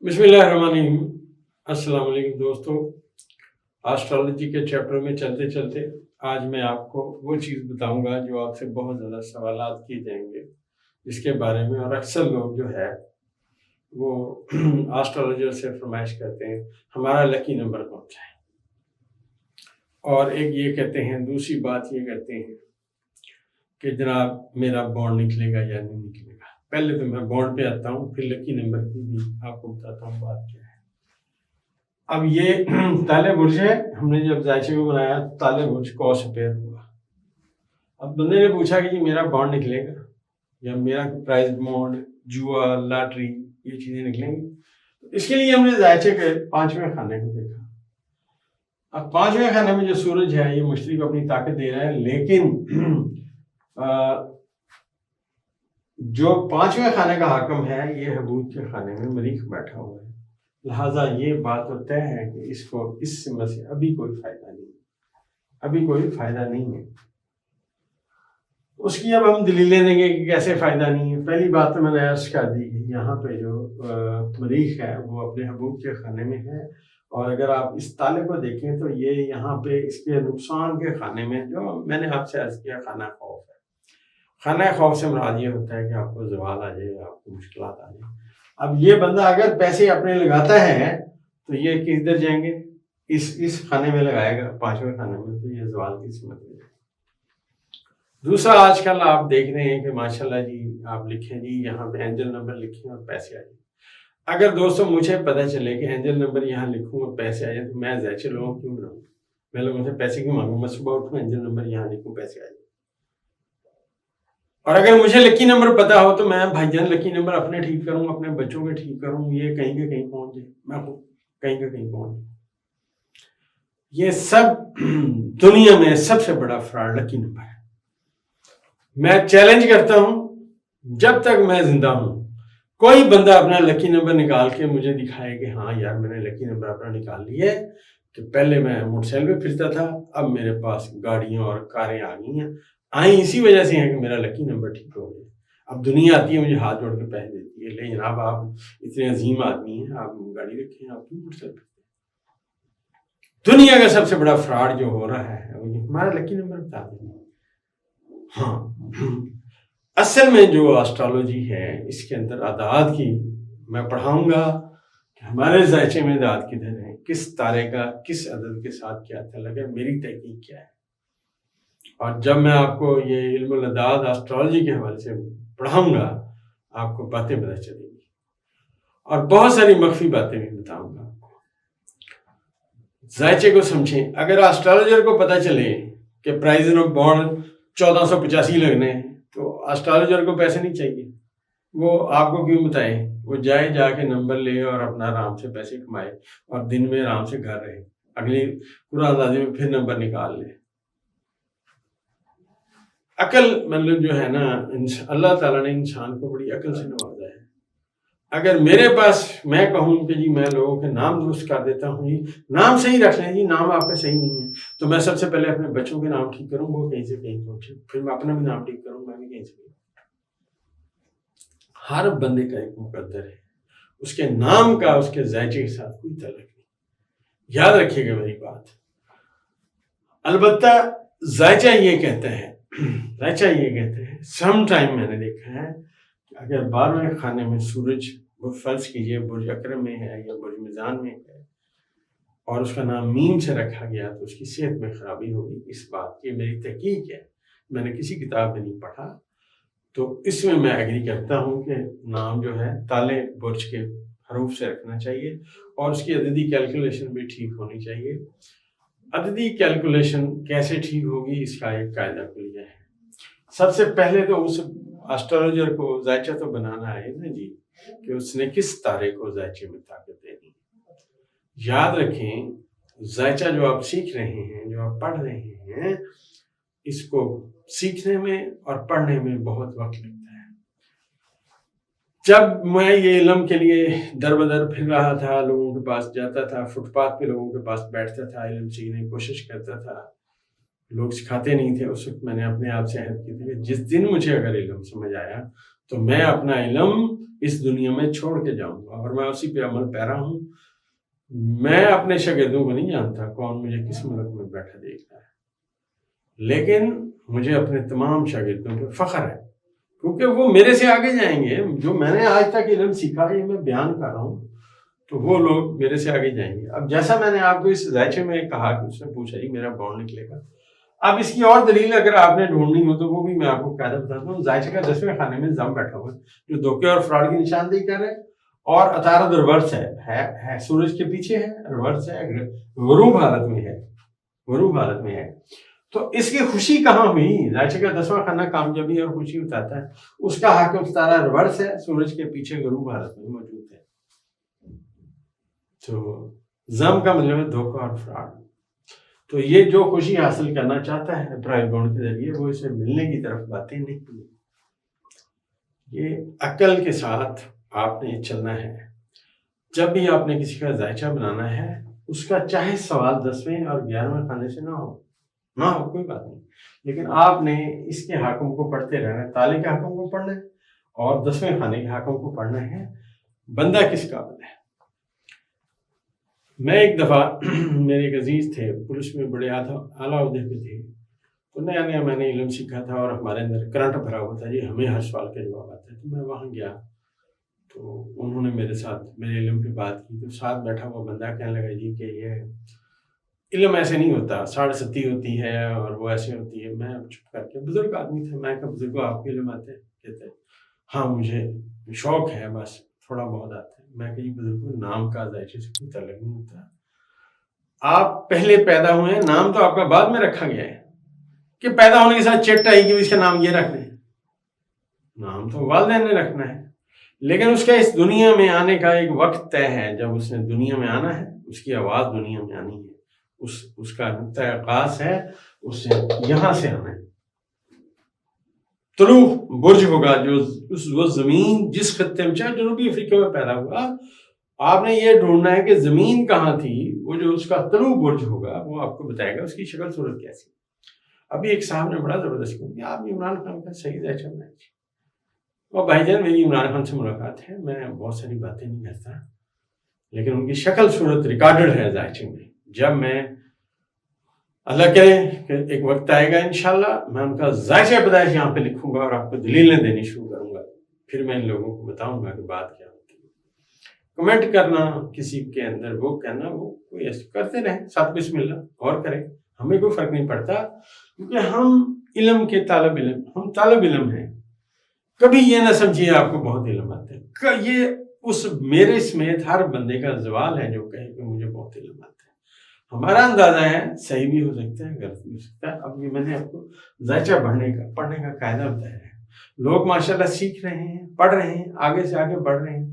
बिस्मिल्लाहिर्रहमानिर्रहीम। अस्सलाम वालेकुम दोस्तों, एस्ट्रोलॉजी के चैप्टर में चलते चलते आज मैं आपको वो चीज़ बताऊंगा जो आपसे बहुत ज़्यादा सवालात किए जाएंगे इसके बारे में। और अक्सर लोग जो है वो एस्ट्रोलॉजर से फरमाइश करते हैं हमारा लकी नंबर कौन सा है, और एक ये कहते हैं, दूसरी बात ये कहते हैं कि जनाब मेरा बॉन्ड निकलेगा या नहीं निकलेगा। पहले तो मैं बॉन्ड पे आता हूँ, फिर लकी नंबर की भी आपको बताता हूँ बात क्या है। अब ये ताले बुर्ज है, हमने जब जायचे को बनाया ताले बुर्ज कौस पेयर हुआ। अब बंदे ने पूछा कि जी मेरा बॉन्ड निकलेगा या मेरा प्राइज बॉन्ड, जुआ, लॉटरी, ये चीजें निकलेंगी। तो इसके लिए हमने जायचे के 5वें खाने को देखा। अब 5वें खाने में जो सूरज है ये मुश्तरी को अपनी ताकत दे रहा है, लेकिन जो 5वें खाने का हाकम है ये हबूत के खाने में मरीख बैठा हुआ है। लिहाजा ये बात तो तय है कि इसको इस सिमत से अभी कोई फायदा नहीं है, अभी कोई फायदा नहीं है। उसकी अब हम दलीलें देंगे कि कैसे फायदा नहीं है। पहली बात तो मैंने अर्ज कर दी कि यहाँ पे जो मरीख है वो अपने हबूत के खाने में है, और अगर आप इस ताले को देखें तो ये यहाँ पे इसके नुकसान के खाने में, जो मैंने आपसे अर्ज किया, खाना खौफ है। खाना खौफ से मुराद ये होता है कि आपको ज़वाल आ जाए, आपको मुश्किलात आ जाए। अब ये बंदा अगर पैसे अपने लगाता है तो ये किधर जाएंगे, इस खाने में लगाएगा, 5वें खाने में, तो ये ज़वाल की सिमत में जाएगा। दूसरा, आजकल आप देख रहे हैं कि माशाल्लाह जी आप लिखें जी यहाँ पे एंजल नंबर लिखें और पैसे आ जाए। अगर दोस्तों मुझे पता चले कि एंजल नंबर यहाँ लिखूँ और पैसे आ जाए तो मैं जैसे लोगों क्यों बनाऊँ, मैं लोगों से पैसे क्यों मांगूँ। मैं सुबह उठूँ, एंजल नंबर यहाँ लिखूँ, पैसे आ जाए। और अगर मुझे लकी नंबर पता हो तो मैं भाईजान लकी नंबर अपने ठीक करूँ, अपने बच्चों के ठीक करूँ, ये कहीं के कहीं पहुंच जाए, मैं खुद कहीं के कहीं पहुंच जाए। ये सब दुनिया में सबसे बड़ा फ्रॉड लकी नंबर है। मैं चैलेंज करता हूं, जब तक मैं जिंदा हूं कोई बंदा अपना लकी नंबर निकाल के मुझे दिखाए कि हाँ यार मैंने लकी नंबर अपना निकाल लिया है, कि पहले मैं मोटरसाइकिल पे फिरता था, अब मेरे पास गाड़ियां और कारें आ गई हैं, आई इसी वजह से है कि मेरा लकी नंबर ठीक हो गया। अब दुनिया आती है मुझे हाथ जोड़ के पैसे देती है, ले जनाब आप इतने अजीम आदमी हैं, आप गाड़ी रखें, आप क्यों मोटरसाइकिल पे। दुनिया का सबसे बड़ा फ्रॉड जो हो रहा है वो हमारा लकी नंबर बता देंगे। हाँ, असल में जो एस्ट्रोलॉजी है इसके अंदर आदात की मैं पढ़ाऊंगा कि हमारे जायचे में दाद किधर है, किस तारे का किस अदद के साथ क्या तल्लुक है, मेरी तहकीक क्या है। और जब मैं आपको ये इल्मुल अदाद एस्ट्रोलॉजी के हवाले से पढ़ाऊंगा आपको बातें पता चलेंगी, और बहुत सारी मख्फी बातें भी बताऊंगा आपको। जायचे को समझें। अगर एस्ट्रोलॉजर को पता चले कि प्राइस ऑफ बॉन्ड 1485 लगने हैं तो एस्ट्रोलॉजर को पैसे नहीं चाहिए, वो आपको क्यों बताए, वो जाए जाके नंबर ले और अपना आराम से पैसे कमाए और दिन में आराम से घर रहे, अगली कुरान अंदाज़ी में फिर नंबर निकाल ले। अकल मतलब जो है ना, अल्लाह ताला ने इंसान को बड़ी अकल से नवाजा है। अगर मेरे पास मैं कहूँ कि जी मैं लोगों के नाम दुरुस्त कर देता हूँ, जी नाम सही रख लें, जी नाम आपका सही नहीं है, तो मैं सबसे पहले अपने बच्चों के नाम ठीक करूँ, वो कहीं से कहीं पहुंचे, फिर मैं अपना भी नाम ठीक करूँ, मैं भी कहीं से कहीं। हर बंदे का एक मुकद्दर है, उसके नाम का उसके जायचे के साथ कोई ताल्लुक नहीं। याद रखिएगा मेरी बात। अलबत्ता जायचा ये कहते हैं सम टाइम मैंने देखा है कि अगर 12वें खाने में सूरज, वो फर्ज कीजिए बुर्ज अकरम में है या बुर्ज मिजान में है और उसका नाम मीम से रखा गया तो उसकी सेहत में खराबी होगी। इस बात की मेरी तहकीक है, मैंने किसी किताब में नहीं पढ़ा, तो इसमें मैं एग्री करता हूँ कि नाम जो है ताले बुर्ज के हरूफ से रखना चाहिए और उसकी अददी कैलकुलेशन भी ठीक होनी चाहिए। अददी कैलकुलेशन कैसे ठीक होगी इसका एक कायदा कुलिया है। सबसे पहले तो उस एस्ट्रोलॉजर को जायचा तो बनाना है ना जी, कि उसने किस तारे को जायचे में ताकत देनी। याद रखें, जायचा जो आप सीख रहे हैं, जो आप पढ़ रहे हैं, इसको सीखने में और पढ़ने में बहुत वक्त लगता है। جب میں یہ علم کے لیے در بدر پھر رہا تھا، لوگوں کے پاس جاتا تھا، فٹ پاتھ پہ لوگوں کے پاس بیٹھتا تھا، علم سیکھنے کی کوشش کرتا تھا، لوگ سکھاتے نہیں تھے، اس وقت میں نے اپنے آپ سے عہد کی تھی کہ جس دن مجھے اگر علم سمجھ آیا تو میں اپنا علم اس دنیا میں چھوڑ کے جاؤں گا، اور میں اسی پہ عمل پیرا ہوں۔ میں اپنے شاگردوں کو نہیں جانتا کون مجھے کس ملک میں بیٹھا دیکھ رہا ہے، لیکن مجھے اپنے تمام شاگردوں پہ فخر ہے، کیونکہ وہ میرے سے آگے جائیں گے۔ جو میں نے آج تک علم سیکھا ہے، یہ میں بیان کر رہا ہوں، تو وہ لوگ میرے سے آگے جائیں گے۔ اب جیسا میں نے آپ کو اس زائچے میں کہا کہ اس نے پوچھا جی میرا بانڈ نکلے گا، اب اس کی اور دلیل اگر آپ نے ڈھونڈنی ہو تو وہ بھی میں آپ کو قاعدہ بتاتا ہوں۔ زائچے کا 10ویں خانے میں زم بیٹھا ہوا ہے جو دھوکے اور فراڈ کی نشاندہی کر رہے، اور عطارد ریورس ہے، سورج کے پیچھے ہے، ریورس ہے، غروب حالت میں ہے، غروب حالت میں ہے۔ تو اس کی خوشی کہاں ہوئی؟ زائچے کا 10واں خانہ کامیابی اور خوشی بتاتا ہے، اس کا حاکم ستارہ ریورس ہے، سورج کے پیچھے غروب حالت میں موجود ہے۔ تو زم کا مطلب ہے دھوکہ اور فراڈ۔ تو یہ جو خوشی حاصل کرنا چاہتا ہے پرائز بانڈ کے ذریعے، وہ اسے ملنے کی طرف باتیں نہیں کی۔ یہ عقل کے ساتھ آپ نے چلنا ہے۔ جب بھی آپ نے کسی کا زائچہ بنانا ہے، اس کا چاہے سوال 10ویں اور 11ویں خانے سے نہ ہو کوئی بات نہیں، لیکن آپ نے اس کے حاکم کو پڑھتے رہنا ہے، تالے کے حاکم کو پڑھنا ہے اور 10ویں خانے کے حاکم کو پڑھنا ہے۔ بندہ کس قابل ہے؟ میں ایک دفعہ میرے ایک عزیز تھے، پولیس میں بڑے اعلیٰ عہدے پہ تھے، تو نیا نیا میں نے علم سیکھا تھا اور ہمارے اندر کرنٹ بھرا ہوا تھا، جی ہمیں ہر سوال کا جواب آتا ہے۔ تو میں وہاں گیا تو انہوں نے میرے ساتھ میرے علم پہ بات کی، تو ساتھ بیٹھا ہوا بندہ کہنے لگا جی کہ یہ علم ایسے نہیں ہوتا، 7.5 ہوتی ہے اور وہ ایسے ہوتی ہے۔ میں چپ کر کے، بزرگ آدمی تھا، میں کہا بزرگوں آپ کے علم آتے ہیں؟ کہتے ہیں ہاں مجھے شوق ہے، بس تھوڑا بہت آتا ہے۔ میں کہ جی بزرگوں نام کا زائچے سے کوئی تعلق نہیں ہوتا، آپ پہلے پیدا ہوئے ہیں، نام تو آپ کا بعد میں رکھا گیا ہے کہ پیدا ہونے کے ساتھ چٹ آئی کہ اس کا نام یہ رکھ دیں۔ نام تو والدین نے رکھنا ہے، لیکن اس کا اس دنیا میں آنے کا ایک وقت طے ہے۔ جب اس نے دنیا میں آنا ہے، اس کی آواز دنیا میں آنی ہے، اس کا نقطہ آغاز ہے، اس سے یہاں سے آنا ہے۔ طلوع برج ہوگا جو وہ زمین جس خطے میں، چاہے جنوبی افریقہ میں پیدا ہوا، آپ نے یہ ڈھونڈنا ہے کہ زمین کہاں تھی، وہ جو اس کا طلوع برج ہوگا وہ آپ کو بتائے گا اس کی شکل صورت کیسی۔ ابھی ایک صاحب نے بڑا زبردست کہا آپ نے عمران خان کا صحیح زائچہ بنایا۔ اور بھائی جان میری عمران خان سے ملاقات ہے، میں بہت ساری باتیں نہیں کرتا، لیکن ان کی شکل صورت ریکارڈڈ ہے زائچے میں۔ جب میں اللہ کرے کہ ایک وقت آئے گا انشاءاللہ، میں ان کا زائچہ پیدائش یہاں پہ لکھوں گا اور آپ کو دلیلیں دینی شروع کروں گا، پھر میں ان لوگوں کو بتاؤں گا کہ بات کیا ہوتی ہے۔ کمنٹ کرنا کسی کے اندر، وہ کہنا، وہ کوئی ایسے کرتے رہیں، ساتھ بسم اللہ اور کریں، ہمیں کوئی فرق نہیں پڑتا، کیونکہ ہم علم کے طالب علم ہیں۔ کبھی یہ نہ سمجھیے آپ کو بہت علم آتے ہیں، یہ اس میرے سمیت ہر بندے کا زوال ہے جو کہے کہ مجھے بہت علم آتا ہے۔ ہمارا اندازہ ہے صحیح بھی ہو سکتا ہے، غلط بھی ہو سکتا ہے۔ اب یہ میں نے آپ کو زائچہ پڑھنے کا قاعدہ بتایا ہے۔ لوگ ماشاءاللہ سیکھ رہے ہیں، پڑھ رہے ہیں، آگے سے آگے بڑھ رہے ہیں،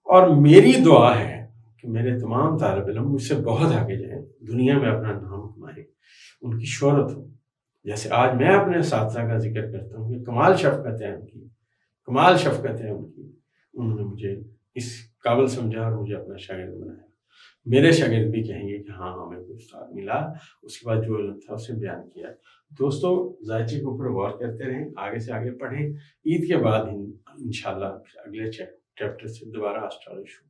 اور میری دعا ہے کہ میرے تمام طالب علم مجھ سے بہت آگے جائیں، دنیا میں اپنا نام کمائیں، ان کی شہرت ہو۔ جیسے آج میں اپنے اساتذہ کا ذکر کرتا ہوں کہ کمال شفقت ہے ان کی، کمال شفقت ہے ان کی، انہوں نے مجھے اس قابل سمجھا اور مجھے اپنا شاگرد بنایا۔ میرے شاگرد بھی کہیں گے کہ ہاں ہمیں کوئی استاد ملا، اس کے بعد جو علم تھا اسے بیان کیا۔ دوستو زائچے کے اوپر غور کرتے رہیں، آگے سے آگے پڑھیں۔ عید کے بعد انشاءاللہ اگلے چیپٹر سے دوبارہ اسٹارٹ شروع